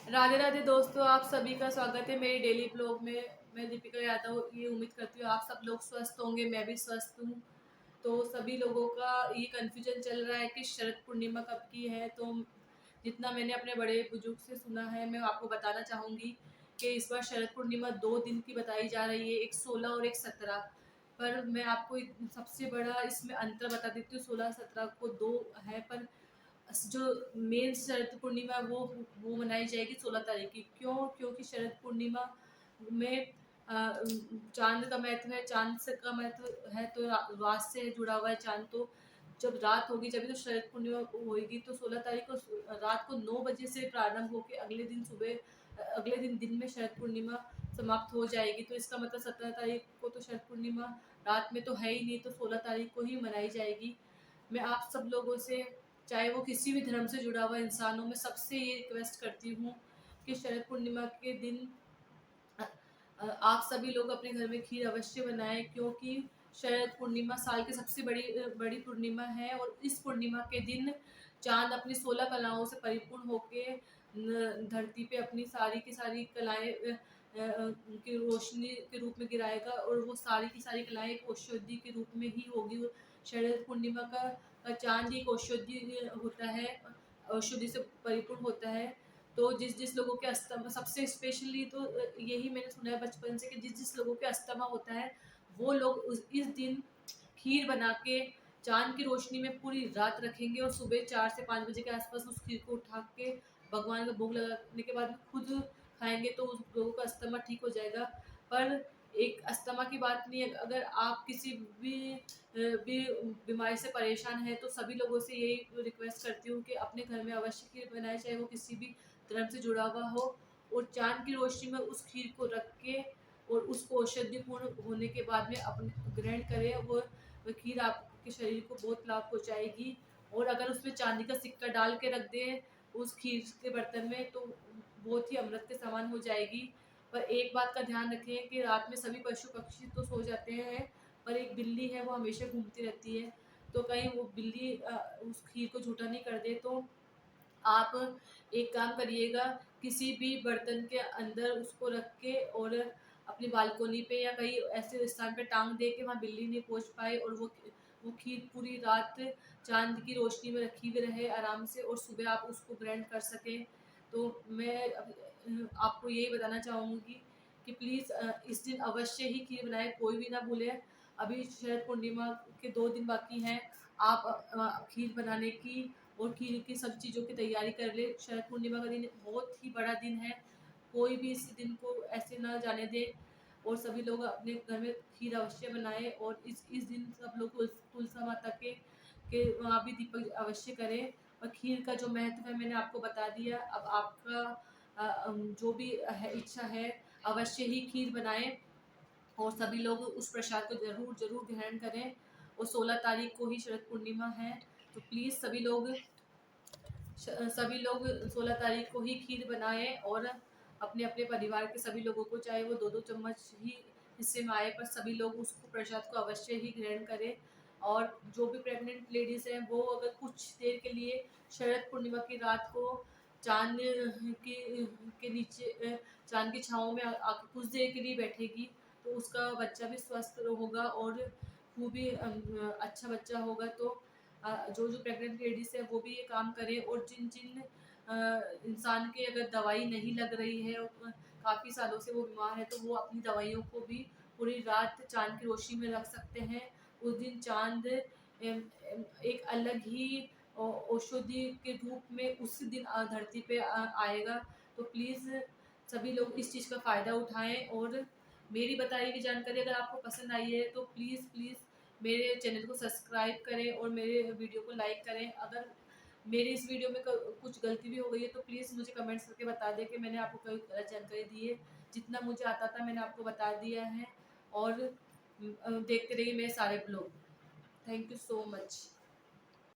राधे राधे दोस्तों, आप सभी का स्वागत है मेरी डेली ब्लॉग में। मैं दीपिका यादव ये उम्मीद करती हूँ आप सब लोग स्वस्थ होंगे, मैं भी स्वस्थ हूँ। तो सभी लोगों का ये कन्फ्यूजन चल रहा है कि शरद पूर्णिमा कब की है। तो जितना मैंने अपने बड़े बुजुर्ग से सुना है, मैं आपको बताना चाहूँगी कि इस बार शरद पूर्णिमा 2 दिन की बताई जा रही है, एक 16 और एक 17। पर मैं आपको सबसे बड़ा इसमें अंतर बता देती हूँ। 16-17 को दो है, पर जो मेन शरद पूर्णिमा है वो मनाई जाएगी 16 तारीख की। क्यों? क्योंकि शरद पूर्णिमा में चांद का महत्व है, चांद से का महत्व है, तो रात से जुड़ा हुआ है चांद। तो जब रात होगी जब तो शरद पूर्णिमा होगी। तो 16 तारीख को रात को 9 बजे से प्रारंभ होकर अगले दिन सुबह अगले दिन दिन में शरद पूर्णिमा समाप्त हो जाएगी। तो इसका मतलब 17 तारीख को तो शरद पूर्णिमा रात में तो है ही नहीं, तो 16 तारीख को ही मनाई जाएगी। मैं आप सब लोगों से, चाहे वो किसी भी धर्म से जुड़ा हुआ इंसान हो, मैं सबसे ये रिक्वेस्ट करती हूँ कि शरद पूर्णिमा के दिन आप सभी लोग अपने घर में खीर अवश्य बनाएं। क्योंकि शरद पूर्णिमा साल की सबसे बड़ी बड़ी पूर्णिमा है, और इस पूर्णिमा के दिन चांद अपनी 16 कलाओं से परिपूर्ण होके धरती पे अपनी सारी की सारी कलाएं की रोशनी के रूप में गिराएगा, और वो सारी की सारी कलाएं एक औषधि के रूप में ही होगी। शरद पूर्णिमा का चांद एक औषधि होता है, औषधि से परिपूर्ण होता है। तो जिस जिस लोगों के अस्थमा, सबसे स्पेशली तो यही मैंने सुना है बचपन से कि जिस जिस लोगों के अस्थमा होता है वो लोग इस दिन खीर बना के चांद की रोशनी में पूरी रात रखेंगे, और सुबह 4 से 5 बजे के आसपास उस खीर को उठा के भगवान का भोग लगाने के बाद में खुद खाएंगे, तो उस लोगों का अस्थमा ठीक हो जाएगा। पर एक अस्थमा की बात नहीं है, अगर आप किसी भी बीमारी से परेशान है तो सभी लोगों से यही रिक्वेस्ट करती हूँ कि अपने घर में अवश्य खीर बनाए, चाहे वो किसी भी धर्म से जुड़ा हुआ हो। और चांद की रोशनी में उस खीर को रख के और उसको औषधिपूर्ण होने के बाद में अपने ग्रहण करें। वो खीर आपके शरीर को बहुत लाभ पहुँचाएगी। और अगर उसमें चांदी का सिक्का डाल के रख दें उस खीर के बर्तन में, तो बहुत ही अमृत के समान हो जाएगी। पर एक बात का ध्यान रखें कि रात में सभी पशु पक्षी तो सो जाते हैं, पर एक बिल्ली है वो हमेशा घूमती रहती है। तो कहीं वो बिल्ली उस खीर को झूठा नहीं कर दे। तो आप एक काम करिएगा, किसी भी बर्तन के अंदर उसको रख के और अपनी बालकोनी पे या कहीं ऐसे स्थान पे टांग दे के वहाँ बिल्ली नहीं पहुँच पाए, और वो खीर पूरी रात चांद की रोशनी में रखी हुई रहे आराम से, और सुबह आप उसको ग्रहण कर सकें। तो मैं आपको यही बताना चाहूँगी कि प्लीज़ इस दिन अवश्य ही खीर बनाएं, कोई भी ना भूले। अभी शरद पूर्णिमा के 2 दिन बाकी हैं, आप खीर बनाने की और खीर की सब चीज़ों की तैयारी कर ले। शरद पूर्णिमा का दिन बहुत ही बड़ा दिन है, कोई भी इस दिन को ऐसे ना जाने दे, और सभी लोग अपने घर में खीर अवश्य बनाएं। और इस दिन सब लोग तुलसा माता के वहाँ भी दीपक अवश्य करें। और खीर का जो महत्व है मैंने आपको बता दिया। अब आपका जो भी है इच्छा है, अवश्य ही खीर बनाएं, और सभी लोग उस प्रसाद को ज़रूर ज़रूर ग्रहण करें। और 16 तारीख को ही शरद पूर्णिमा है, तो प्लीज़ सभी लोग 16 तारीख को ही खीर बनाएं, और अपने अपने परिवार के सभी लोगों को, चाहे वो 2-2 चम्मच ही हिस्से में आए, पर सभी लोग उसको प्रसाद को अवश्य ही ग्रहण करें। और जो भी प्रेग्नेंट लेडीज़ हैं वो अगर कुछ देर के लिए शरद पूर्णिमा की रात को चांद की के नीचे चांद की छाँव में आके कुछ देर के लिए बैठेगी, तो उसका बच्चा भी स्वस्थ होगा और वो भी अच्छा बच्चा होगा। तो जो जो प्रेग्नेंट लेडीज़ है वो भी ये काम करें। और जिन जिन इंसान के अगर दवाई नहीं लग रही है और काफ़ी सालों से वो बीमार है, तो वो अपनी दवाइयों को भी पूरी रात चांद की रोशनी में रख सकते हैं। उस दिन चांद एक अलग ही औषधि के रूप में उस दिन धरती पे आएगा। तो प्लीज़ सभी लोग इस चीज़ का फ़ायदा उठाएं। और मेरी बताई हुई जानकारी अगर आपको पसंद आई है तो प्लीज़ प्लीज़ मेरे चैनल को सब्सक्राइब करें और मेरे वीडियो को लाइक करें। अगर मेरी इस वीडियो में कुछ गलती भी हो गई है तो प्लीज़ मुझे कमेंट्स करके बता दें कि मैंने आपको कोई गलत जानकारी दी है। जितना मुझे आता था मैंने आपको बता दिया है। और देखते रहिए मेरे सारे blog. Thank you so much.